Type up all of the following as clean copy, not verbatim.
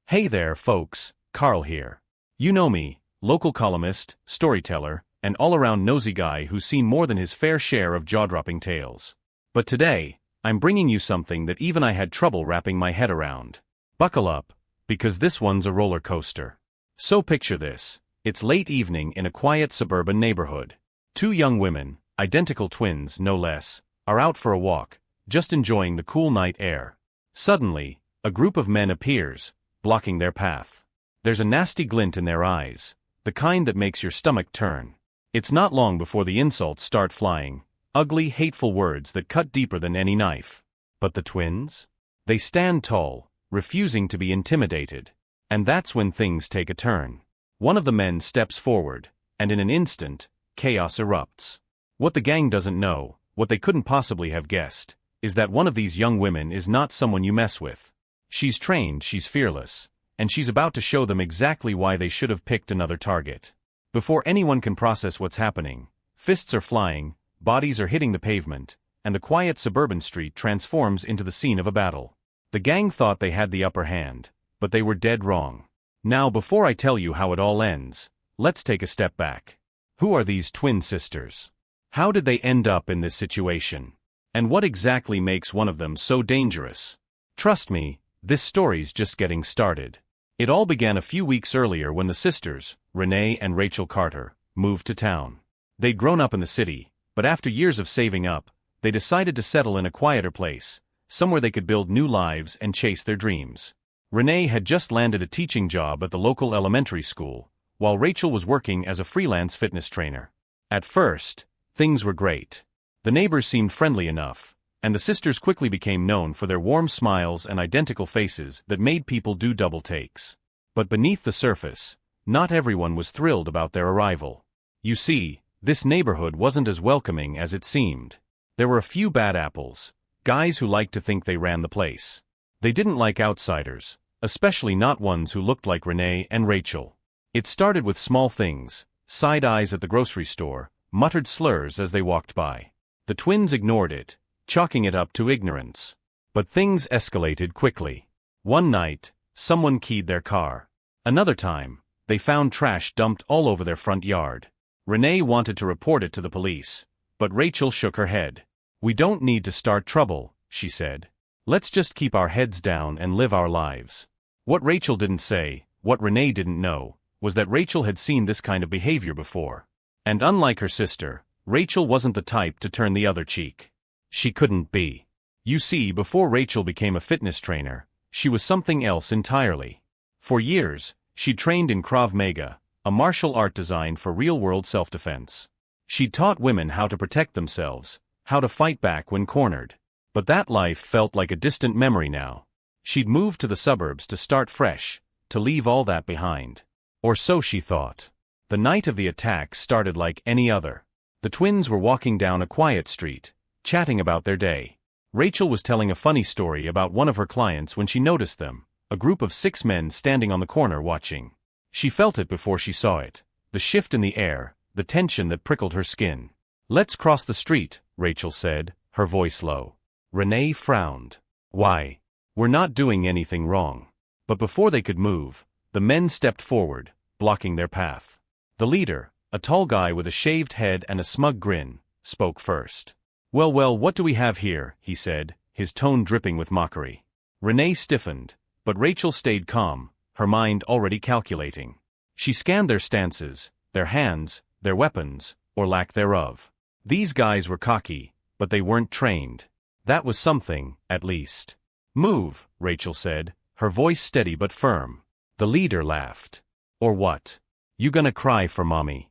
Hey there, folks, Carl here. You know me, local columnist, storyteller, and all-around nosy guy who's seen more than his fair share of jaw-dropping tales. But today, I'm bringing you something that even I had trouble wrapping my head around. Buckle up, because this one's a roller coaster. So picture this, it's late evening in a quiet suburban neighborhood. Two young women, identical twins no less, are out for a walk, just enjoying the cool night air. Suddenly, a group of men appears, blocking their path. There's a nasty glint in their eyes, the kind that makes your stomach turn. It's not long before the insults start flying, ugly, hateful words that cut deeper than any knife. But the twins? They stand tall, refusing to be intimidated. And that's when things take a turn. One of the men steps forward, and in an instant, chaos erupts. What the gang doesn't know, what they couldn't possibly have guessed, is that one of these young women is not someone you mess with. She's trained, she's fearless, and she's about to show them exactly why they should have picked another target. Before anyone can process what's happening, fists are flying, bodies are hitting the pavement, and the quiet suburban street transforms into the scene of a battle. The gang thought they had the upper hand, but they were dead wrong. Now, before I tell you how it all ends, let's take a step back. Who are these twin sisters? How did they end up in this situation? And what exactly makes one of them so dangerous? Trust me, this story's just getting started. It all began a few weeks earlier when the sisters, Renee and Rachel Carter, moved to town. They'd grown up in the city, but after years of saving up, they decided to settle in a quieter place, somewhere they could build new lives and chase their dreams. Renee had just landed a teaching job at the local elementary school, while Rachel was working as a freelance fitness trainer. At first, things were great. The neighbors seemed friendly enough, and the sisters quickly became known for their warm smiles and identical faces that made people do double takes. But beneath the surface, not everyone was thrilled about their arrival. You see, this neighborhood wasn't as welcoming as it seemed. There were a few bad apples, guys who liked to think they ran the place. They didn't like outsiders, especially not ones who looked like Renee and Rachel. It started with small things, side eyes at the grocery store, muttered slurs as they walked by. The twins ignored it, chalking it up to ignorance. But things escalated quickly. One night, someone keyed their car. Another time, they found trash dumped all over their front yard. Renee wanted to report it to the police, but Rachel shook her head. "We don't need to start trouble," she said. "Let's just keep our heads down and live our lives." What Rachel didn't say, what Renee didn't know, was that Rachel had seen this kind of behavior before. And unlike her sister, Rachel wasn't the type to turn the other cheek. She couldn't be. You see, before Rachel became a fitness trainer, she was something else entirely. For years, she'd trained in Krav Maga, a martial art designed for real-world self-defense. She'd taught women how to protect themselves, how to fight back when cornered. But that life felt like a distant memory now. She'd moved to the suburbs to start fresh, to leave all that behind. Or so she thought. The night of the attack started like any other. The twins were walking down a quiet street, chatting about their day. Rachel was telling a funny story about one of her clients when she noticed them, a group of 6 men standing on the corner watching. She felt it before she saw it, the shift in the air, the tension that prickled her skin. "Let's cross the street," Rachel said, her voice low. Renee frowned. "Why? We're not doing anything wrong." But before they could move, the men stepped forward, blocking their path. The leader, a tall guy with a shaved head and a smug grin, spoke first. Well, what do we have here?" he said, his tone dripping with mockery. Renee stiffened, but Rachel stayed calm, her mind already calculating. She scanned their stances, their hands, their weapons, or lack thereof. These guys were cocky, but they weren't trained. That was something, at least. "Move," Rachel said, her voice steady but firm. The leader laughed. "Or what? You gonna cry for mommy?"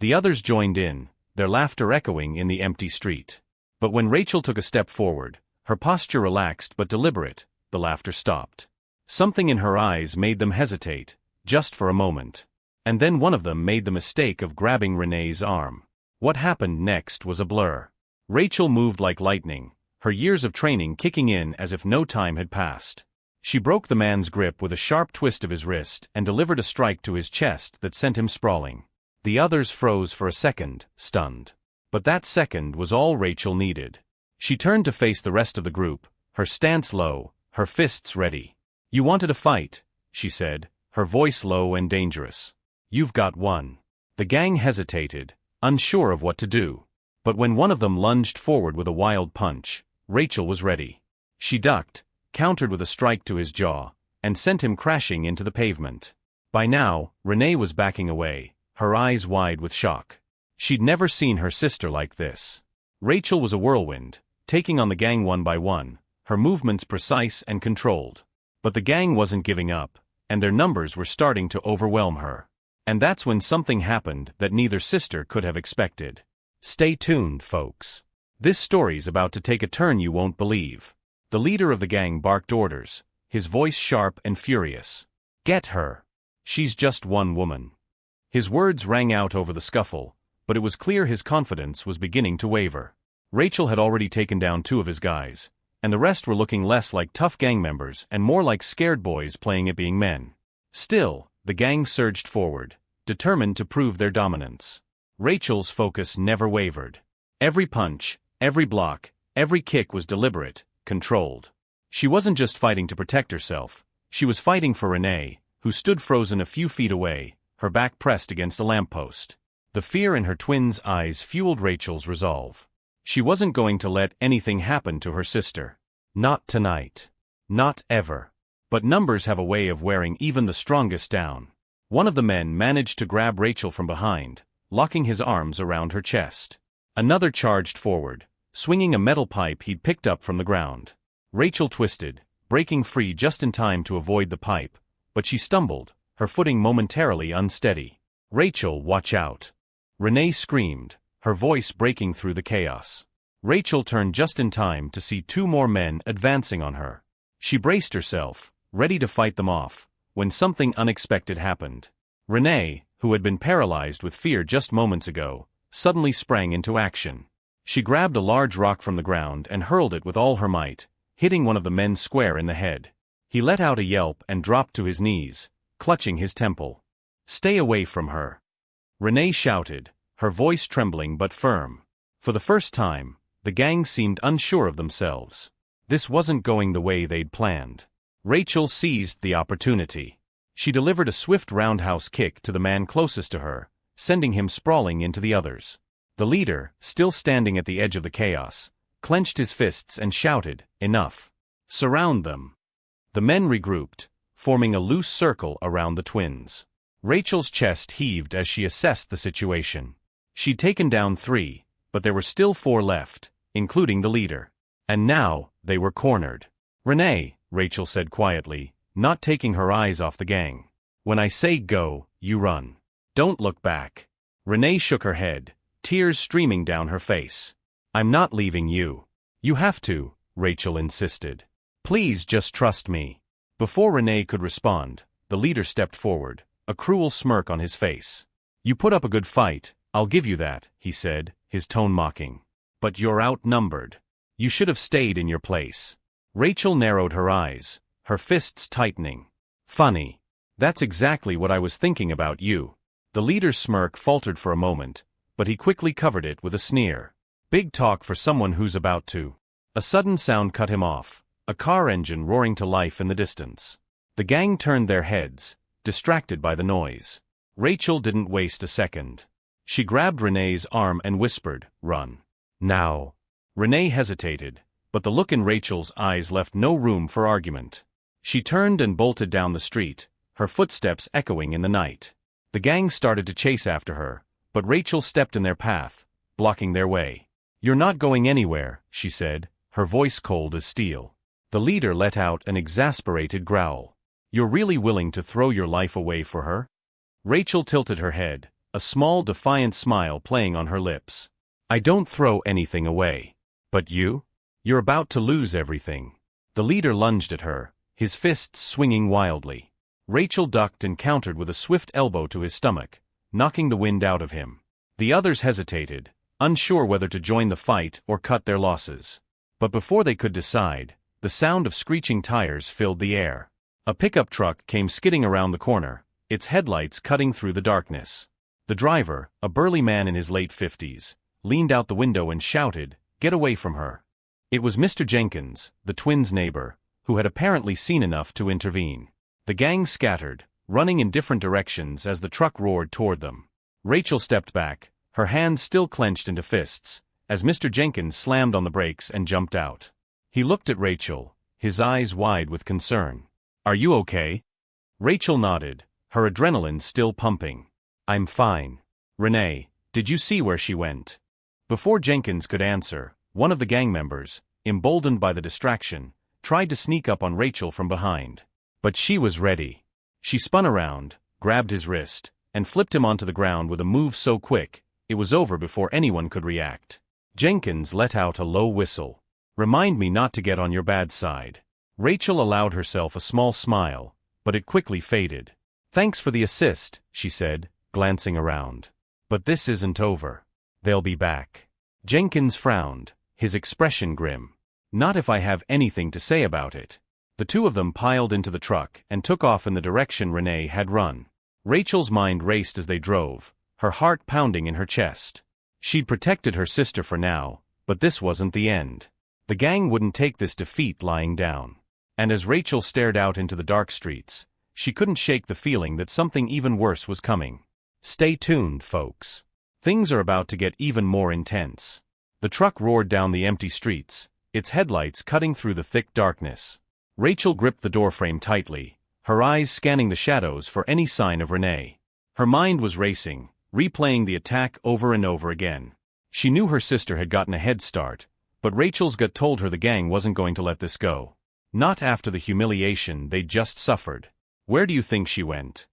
The others joined in, their laughter echoing in the empty street. But when Rachel took a step forward, her posture relaxed but deliberate, the laughter stopped. Something in her eyes made them hesitate, just for a moment. And then one of them made the mistake of grabbing Renee's arm. What happened next was a blur. Rachel moved like lightning, her years of training kicking in as if no time had passed. She broke the man's grip with a sharp twist of his wrist and delivered a strike to his chest that sent him sprawling. The others froze for a second, stunned. But that second was all Rachel needed. She turned to face the rest of the group, her stance low, her fists ready. "You wanted a fight, she said, her voice low and dangerous. You've got one. The gang hesitated, unsure of what to do. But when one of them lunged forward with a wild punch, Rachel was ready. She ducked, countered with a strike to his jaw, and sent him crashing into the pavement. By now, Renee was backing away, her eyes wide with shock. She'd never seen her sister like this. Rachel was a whirlwind, taking on the gang one by one, her movements precise and controlled. But the gang wasn't giving up, and their numbers were starting to overwhelm her. And that's when something happened that neither sister could have expected. Stay tuned, folks. This story's about to take a turn you won't believe. The leader of the gang barked orders, his voice sharp and furious. Get her. She's just one woman. His words rang out over the scuffle, but it was clear his confidence was beginning to waver. Rachel had already taken down 2 of his guys, and the rest were looking less like tough gang members and more like scared boys playing at being men. Still, the gang surged forward, determined to prove their dominance. Rachel's focus never wavered. Every punch, every block, every kick was deliberate, controlled. She wasn't just fighting to protect herself, she was fighting for Renee, who stood frozen a few feet away, her back pressed against a lamppost. The fear in her twins' eyes fueled Rachel's resolve. She wasn't going to let anything happen to her sister. Not tonight. Not ever. But numbers have a way of wearing even the strongest down. One of the men managed to grab Rachel from behind, locking his arms around her chest. Another charged forward, swinging a metal pipe he'd picked up from the ground. Rachel twisted, breaking free just in time to avoid the pipe, but she stumbled, her footing momentarily unsteady. Rachel, watch out. Renee screamed, her voice breaking through the chaos. Rachel turned just in time to see 2 more men advancing on her. She braced herself, ready to fight them off, when something unexpected happened. Renee, who had been paralyzed with fear just moments ago, suddenly sprang into action. She grabbed a large rock from the ground and hurled it with all her might, hitting one of the men square in the head. He let out a yelp and dropped to his knees, clutching his temple. Stay away from her. Renee shouted, her voice trembling but firm. For the first time, the gang seemed unsure of themselves. This wasn't going the way they'd planned. Rachel seized the opportunity. She delivered a swift roundhouse kick to the man closest to her, sending him sprawling into the others. The leader, still standing at the edge of the chaos, clenched his fists and shouted, "Enough. Surround them." The men regrouped, forming a loose circle around the twins. Rachel's chest heaved as she assessed the situation. She'd taken down 3, but there were still 4 left, including the leader. And now, they were cornered. "Renee," Rachel said quietly, not taking her eyes off the gang. "When I say go, you run. Don't look back." Renee shook her head, tears streaming down her face. "I'm not leaving you." "You have to," Rachel insisted. "Please just trust me." Before Renee could respond, the leader stepped forward, a cruel smirk on his face. "You put up a good fight, I'll give you that," he said, his tone mocking. "But you're outnumbered. You should have stayed in your place." Rachel narrowed her eyes, her fists tightening. "Funny. That's exactly what I was thinking about you." The leader's smirk faltered for a moment, but he quickly covered it with a sneer. "Big talk for someone who's about to." A sudden sound cut him off, a car engine roaring to life in the distance. The gang turned their heads, distracted by the noise. Rachel didn't waste a second. She grabbed Renee's arm and whispered, "Run. Now." Renee hesitated, but the look in Rachel's eyes left no room for argument. She turned and bolted down the street, her footsteps echoing in the night. The gang started to chase after her, but Rachel stepped in their path, blocking their way. "You're not going anywhere," she said, her voice cold as steel. The leader let out an exasperated growl. "You're really willing to throw your life away for her?" Rachel tilted her head, a small defiant smile playing on her lips. "I don't throw anything away. But you? You're about to lose everything." The leader lunged at her, his fists swinging wildly. Rachel ducked and countered with a swift elbow to his stomach, knocking the wind out of him. The others hesitated, unsure whether to join the fight or cut their losses. But before they could decide, the sound of screeching tires filled the air. A pickup truck came skidding around the corner, its headlights cutting through the darkness. The driver, a burly man in his late 50s, leaned out the window and shouted, "Get away from her." It was Mr. Jenkins, the twins' neighbor, who had apparently seen enough to intervene. The gang scattered, running in different directions as the truck roared toward them. Rachel stepped back, her hands still clenched into fists, as Mr. Jenkins slammed on the brakes and jumped out. He looked at Rachel, his eyes wide with concern. "Are you okay?" Rachel nodded, her adrenaline still pumping. "I'm fine." "Renee, did you see where she went?" Before Jenkins could answer, one of the gang members, emboldened by the distraction, tried to sneak up on Rachel from behind. But she was ready. She spun around, grabbed his wrist, and flipped him onto the ground with a move so quick, it was over before anyone could react. Jenkins let out a low whistle. "Remind me not to get on your bad side." Rachel allowed herself a small smile, but it quickly faded. "Thanks for the assist," she said, glancing around. "But this isn't over. They'll be back." Jenkins frowned, his expression grim. "Not if I have anything to say about it." The two of them piled into the truck and took off in the direction Renee had run. Rachel's mind raced as they drove, her heart pounding in her chest. She'd protected her sister for now, but this wasn't the end. The gang wouldn't take this defeat lying down. And as Rachel stared out into the dark streets, she couldn't shake the feeling that something even worse was coming. Stay tuned, folks. Things are about to get even more intense. The truck roared down the empty streets, its headlights cutting through the thick darkness. Rachel gripped the doorframe tightly, her eyes scanning the shadows for any sign of Renee. Her mind was racing, replaying the attack over and over again. She knew her sister had gotten a head start, but Rachel's gut told her the gang wasn't going to let this go. Not after the humiliation they'd just suffered. "Where do you think she went?"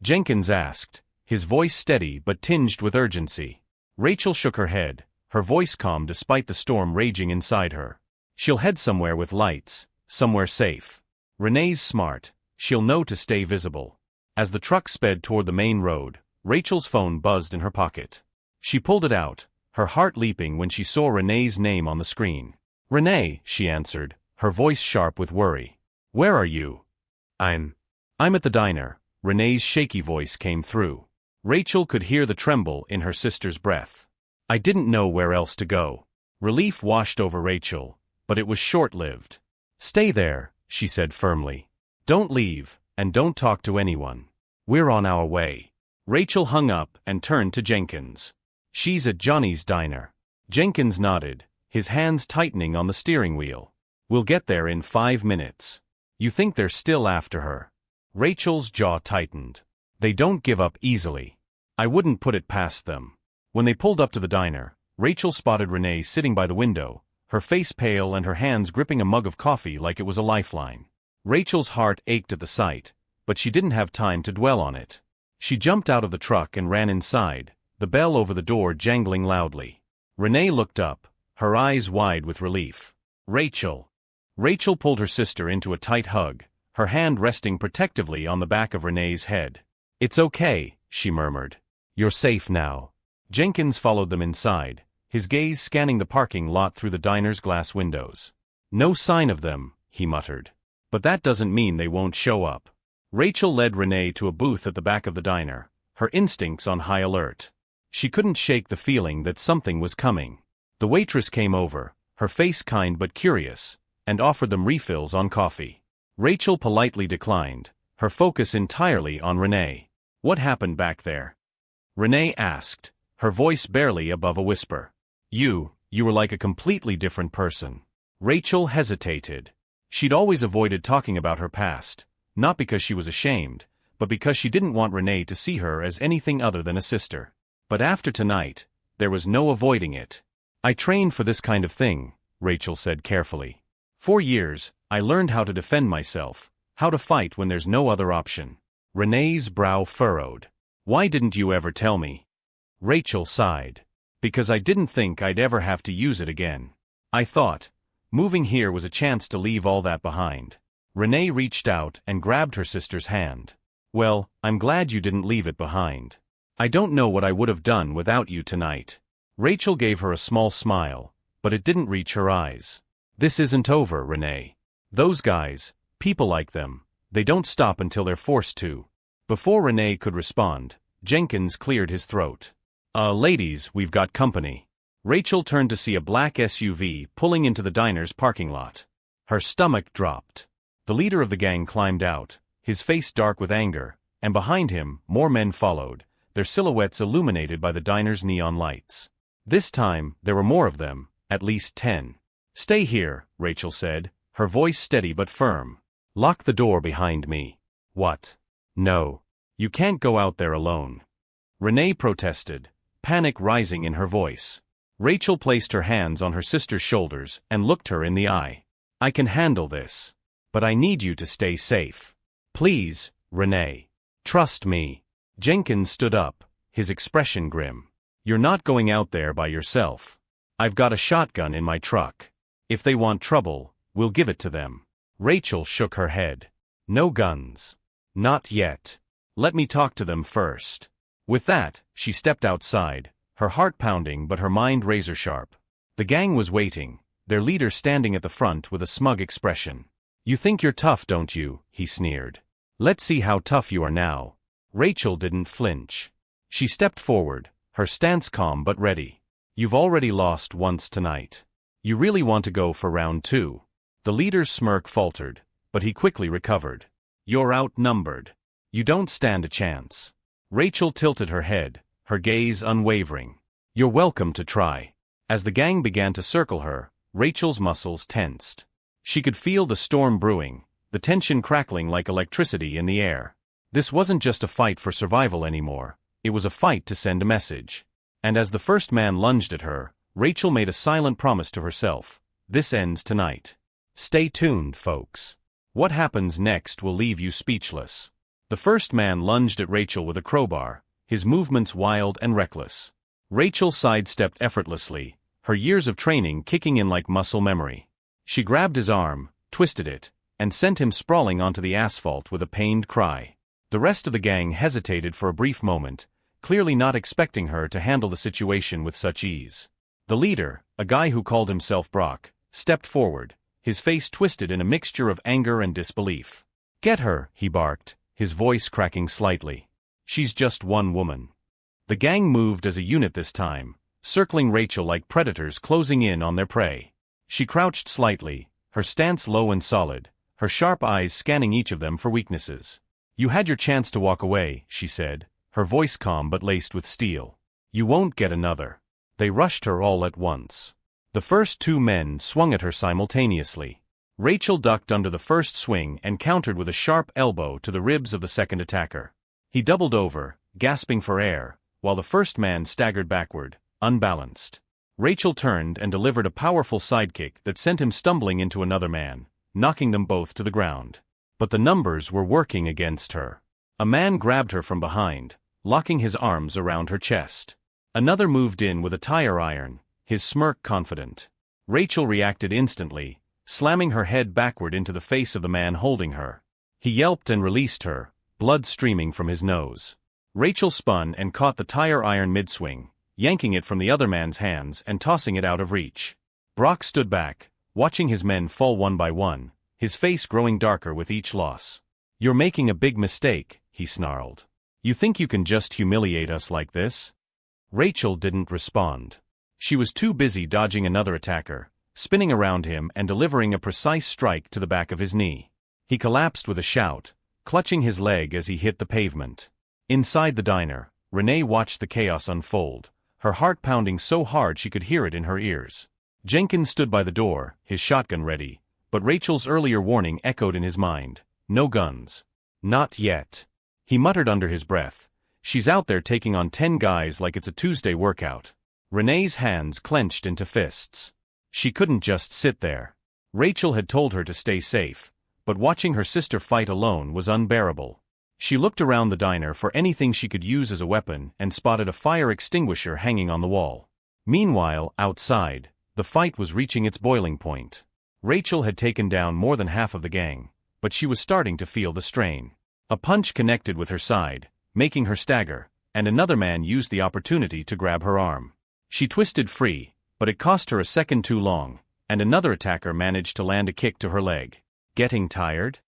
Jenkins asked, his voice steady but tinged with urgency. Rachel shook her head, her voice calm despite the storm raging inside her. "She'll head somewhere with lights, somewhere safe. Renee's smart, she'll know to stay visible." As the truck sped toward the main road, Rachel's phone buzzed in her pocket. She pulled it out, her heart leaping when she saw Renee's name on the screen. "Renee," she answered, her voice sharp with worry. "Where are you?" I'm at the diner," Renee's shaky voice came through. Rachel could hear the tremble in her sister's breath. "I didn't know where else to go." Relief washed over Rachel, but it was short-lived. "Stay there," she said firmly. "Don't leave, and don't talk to anyone. We're on our way." Rachel hung up and turned to Jenkins. "She's at Johnny's diner." Jenkins nodded, his hands tightening on the steering wheel. "We'll get there in 5 minutes." "You think they're still after her?" Rachel's jaw tightened. "They don't give up easily. I wouldn't put it past them." When they pulled up to the diner, Rachel spotted Renee sitting by the window, her face pale and her hands gripping a mug of coffee like it was a lifeline. Rachel's heart ached at the sight, but she didn't have time to dwell on it. She jumped out of the truck and ran inside, the bell over the door jangling loudly. Renee looked up, her eyes wide with relief. "Rachel." Rachel pulled her sister into a tight hug, her hand resting protectively on the back of Renee's head. "It's okay," she murmured. "You're safe now." Jenkins followed them inside, his gaze scanning the parking lot through the diner's glass windows. "No sign of them," he muttered. "But that doesn't mean they won't show up." Rachel led Renee to a booth at the back of the diner, her instincts on high alert. She couldn't shake the feeling that something was coming. The waitress came over, her face kind but curious, and offered them refills on coffee. Rachel politely declined, her focus entirely on Renee. "What happened back there?" Renee asked, her voice barely above a whisper. You were like a completely different person." Rachel hesitated. She'd always avoided talking about her past, not because she was ashamed, but because she didn't want Renee to see her as anything other than a sister. But after tonight, there was no avoiding it. "I trained for this kind of thing," Rachel said carefully. "For years, I learned how to defend myself, how to fight when there's no other option." Renee's brow furrowed. "Why didn't you ever tell me?" Rachel sighed. "Because I didn't think I'd ever have to use it again. I thought, moving here was a chance to leave all that behind." Renee reached out and grabbed her sister's hand. "Well, I'm glad you didn't leave it behind. I don't know what I would have done without you tonight." Rachel gave her a small smile, but it didn't reach her eyes. "This isn't over, Renee. Those guys, people like them, they don't stop until they're forced to." Before Renee could respond, Jenkins cleared his throat. Ladies, we've got company." Rachel turned to see a black SUV pulling into the diner's parking lot. Her stomach dropped. The leader of the gang climbed out, his face dark with anger, and behind him, more men followed, their silhouettes illuminated by the diner's neon lights. This time, there were more of them, at least 10. "Stay here," Rachel said, her voice steady but firm. "Lock the door behind me." "What? No. You can't go out there alone." Renee protested, panic rising in her voice. Rachel placed her hands on her sister's shoulders and looked her in the eye. "I can handle this. But I need you to stay safe. Please, Renee. Trust me." Jenkins stood up, his expression grim. "You're not going out there by yourself. I've got a shotgun in my truck. If they want trouble, we'll give it to them." Rachel shook her head. "No guns. Not yet. Let me talk to them first." With that, she stepped outside, her heart pounding but her mind razor-sharp. The gang was waiting, their leader standing at the front with a smug expression. "You think you're tough, don't you?" he sneered. "Let's see how tough you are now." Rachel didn't flinch. She stepped forward, her stance calm but ready. "You've already lost once tonight. You really want to go for round 2? The leader's smirk faltered, but he quickly recovered. "You're outnumbered. You don't stand a chance." Rachel tilted her head, her gaze unwavering. "You're welcome to try." As the gang began to circle her, Rachel's muscles tensed. She could feel the storm brewing, the tension crackling like electricity in the air. This wasn't just a fight for survival anymore, it was a fight to send a message. And as the first man lunged at her, Rachel made a silent promise to herself. This ends tonight. Stay tuned, folks. What happens next will leave you speechless. The first man lunged at Rachel with a crowbar, his movements wild and reckless. Rachel sidestepped effortlessly, her years of training kicking in like muscle memory. She grabbed his arm, twisted it, and sent him sprawling onto the asphalt with a pained cry. The rest of the gang hesitated for a brief moment, clearly not expecting her to handle the situation with such ease. The leader, a guy who called himself Brock, stepped forward, his face twisted in a mixture of anger and disbelief. "Get her," he barked, his voice cracking slightly. "She's just one woman." The gang moved as a unit this time, circling Rachel like predators closing in on their prey. She crouched slightly, her stance low and solid, her sharp eyes scanning each of them for weaknesses. "You had your chance to walk away," she said, her voice calm but laced with steel. "You won't get another." They rushed her all at once. The first 2 men swung at her simultaneously. Rachel ducked under the first swing and countered with a sharp elbow to the ribs of the second attacker. He doubled over, gasping for air, while the first man staggered backward, unbalanced. Rachel turned and delivered a powerful sidekick that sent him stumbling into another man, knocking them both to the ground. But the numbers were working against her. A man grabbed her from behind, locking his arms around her chest. Another moved in with a tire iron, his smirk confident. Rachel reacted instantly, slamming her head backward into the face of the man holding her. He yelped and released her, blood streaming from his nose. Rachel spun and caught the tire iron mid-swing, yanking it from the other man's hands and tossing it out of reach. Brock stood back, watching his men fall one by one, his face growing darker with each loss. "You're making a big mistake," he snarled. "You think you can just humiliate us like this?" Rachel didn't respond. She was too busy dodging another attacker, spinning around him and delivering a precise strike to the back of his knee. He collapsed with a shout, clutching his leg as he hit the pavement. Inside the diner, Renee watched the chaos unfold, her heart pounding so hard she could hear it in her ears. Jenkins stood by the door, his shotgun ready, but Rachel's earlier warning echoed in his mind. No guns. Not yet. He muttered under his breath. She's out there taking on 10 guys like it's a Tuesday workout. Renee's hands clenched into fists. She couldn't just sit there. Rachel had told her to stay safe, but watching her sister fight alone was unbearable. She looked around the diner for anything she could use as a weapon and spotted a fire extinguisher hanging on the wall. Meanwhile, outside, the fight was reaching its boiling point. Rachel had taken down more than half of the gang, but she was starting to feel the strain. A punch connected with her side, making her stagger, and another man used the opportunity to grab her arm. She twisted free, but it cost her a second too long, and another attacker managed to land a kick to her leg. "Getting tired?"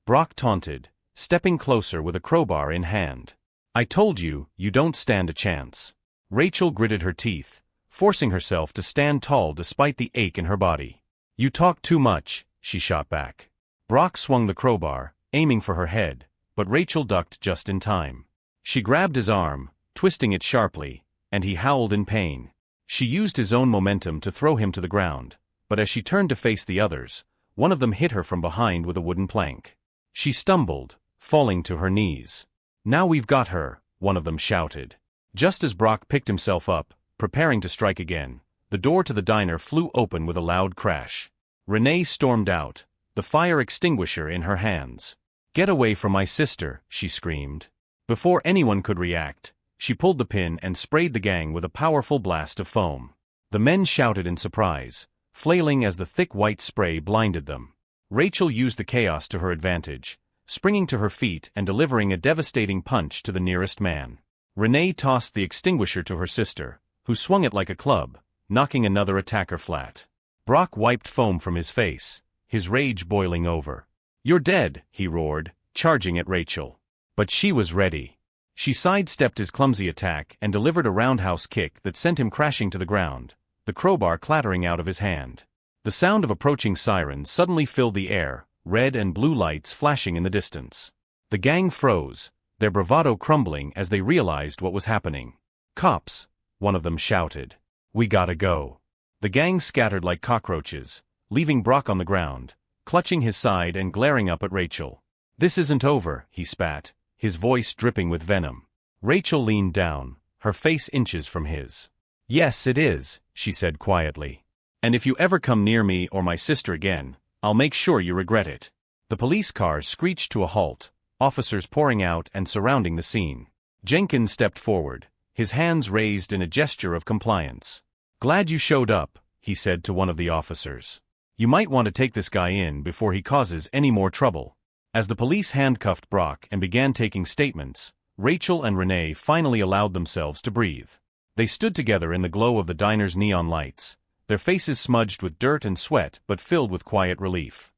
Brock taunted, stepping closer with a crowbar in hand. "I told you, you don't stand a chance." Rachel gritted her teeth, forcing herself to stand tall despite the ache in her body. "You talk too much," she shot back. Brock swung the crowbar, aiming for her head, but Rachel ducked just in time. She grabbed his arm, twisting it sharply, and he howled in pain. She used his own momentum to throw him to the ground, but as she turned to face the others, one of them hit her from behind with a wooden plank. She stumbled, falling to her knees. "Now we've got her," one of them shouted. Just as Brock picked himself up, preparing to strike again, the door to the diner flew open with a loud crash. Renee stormed out, the fire extinguisher in her hands. "Get away from my sister," she screamed. Before anyone could react, she pulled the pin and sprayed the gang with a powerful blast of foam. The men shouted in surprise, flailing as the thick white spray blinded them. Rachel used the chaos to her advantage, springing to her feet and delivering a devastating punch to the nearest man. Renee tossed the extinguisher to her sister, who swung it like a club, knocking another attacker flat. Brock wiped foam from his face, his rage boiling over. "You're dead," he roared, charging at Rachel. But she was ready. She sidestepped his clumsy attack and delivered a roundhouse kick that sent him crashing to the ground, the crowbar clattering out of his hand. The sound of approaching sirens suddenly filled the air, red and blue lights flashing in the distance. The gang froze, their bravado crumbling as they realized what was happening. "Cops!" one of them shouted. "We gotta go." The gang scattered like cockroaches, leaving Brock on the ground, clutching his side and glaring up at Rachel. "This isn't over," he spat, his voice dripping with venom. Rachel leaned down, her face inches from his. "Yes, it is," she said quietly. "And if you ever come near me or my sister again, I'll make sure you regret it." The police car screeched to a halt, officers pouring out and surrounding the scene. Jenkins stepped forward, his hands raised in a gesture of compliance. "Glad you showed up," he said to one of the officers. "You might want to take this guy in before he causes any more trouble." As the police handcuffed Brock and began taking statements, Rachel and Renee finally allowed themselves to breathe. They stood together in the glow of the diner's neon lights, their faces smudged with dirt and sweat but filled with quiet relief.